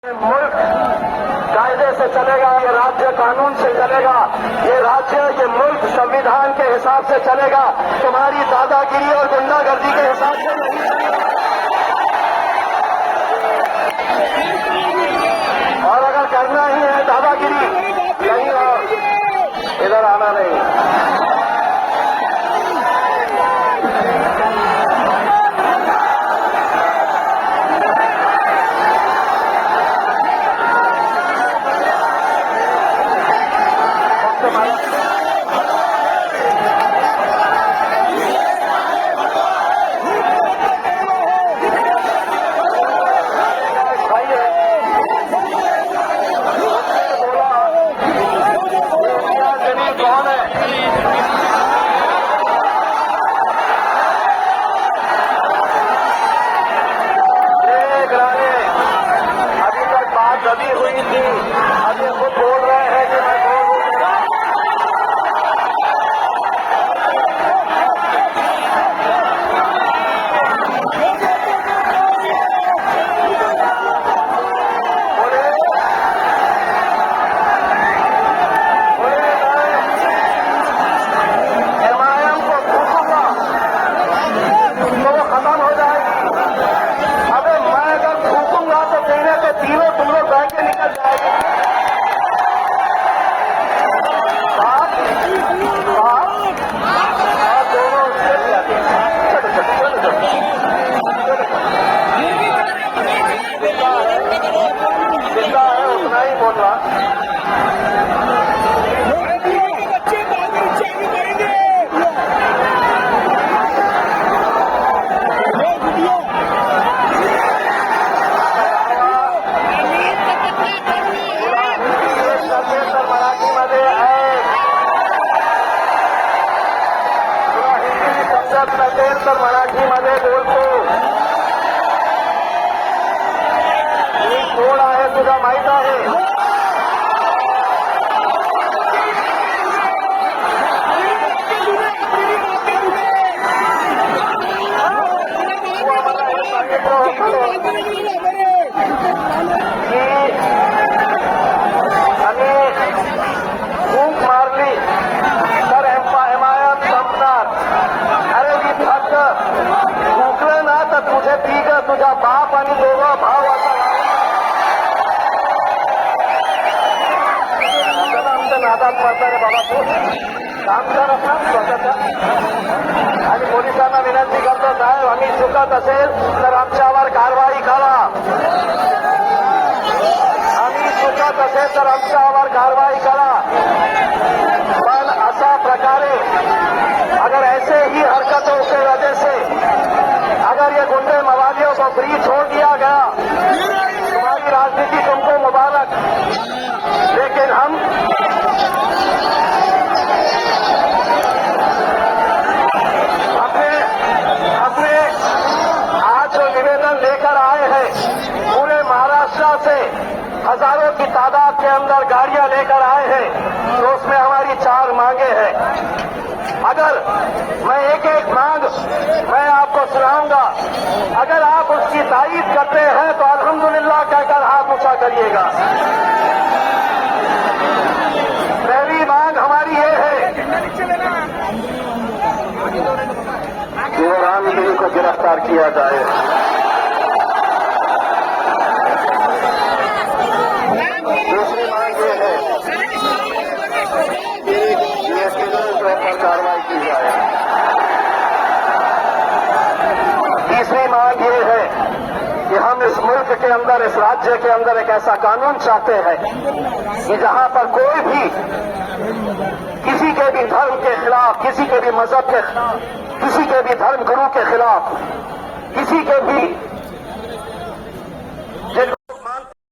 मुल्क कायदे से चलेगा, ये राज्य कानून से चलेगा, ये राज्य ये मुल्क संविधान के हिसाब से चलेगा। तुम्हारी दादागिरी और गुंडागर्दी के हिसाब से नहीं चलेगा। और अगर करना ही है दादागिरी, नहीं हो इधर आना नहीं। दबी हुई थी, अब ये खुद बोल रहे हैं कि मैं एमआईएम को थूकूंगा तो वो खत्म हो जाएगी। अबे मैं अगर थूकूंगा तो कहने के तीनों तुम लोग बह के निकल जाएगी। दोनों जितना है उतना ही बोल रहा। नसेल तर मराठीमध्ये बोलतो। मी कोण आहे तुला माहित आहे? खूप मारली तर एमआयएम संपणार। अरे मी फक्त भुकलं ना तर तुझे ठीक आहे, तुझा बाप आणि दोघं भाव असा आमच्या नादात पडता रे बाबा। तू काम कर स्वतःचा आणि पोलिसांना विनंती करतो, साहेब आम्ही चुकत असेल तर आमच्यावर कारवाई करा। आम्ही चुकत असेल तर आमच्यावर कारवाई करा। पण अशा प्रकारे अगर ऐसे ही हरकतों के वजह से अगर ये गुंडे मवालियों को फ्री छोड़ दिया गया, तुम्हारी राजनीति तुमको मुबारक। लेकिन हम अपने आज जो निवेदन लेकर आए हैं, पूरे महाराष्ट्र से हजारों की तादाद के अंदर गाड़ियां लेकर आए हैं, तो उसमें हमारी 4 मांगे हैं। अगर मैं एक एक मांग मैं आपको सुनाऊंगा, अगर आप उसकी तारीफ करते हैं तो अल्हम्दुलिल्लाह कहकर हाथ ऊंचा करिएगा। पहली मांग हमारी ये है कि रामगिरी को गिरफ्तार किया जाए। दूसरी मांग ये है पर कार्रवाई की जाए। तीसरी मांग ये है कि हम इस मुल्क के अंदर, इस राज्य के अंदर एक ऐसा कानून चाहते हैं कि जहां पर कोई भी किसी के भी धर्म के खिलाफ, किसी के भी मजहब के खिलाफ, किसी के भी धर्म गुरु के खिलाफ, किसी के भी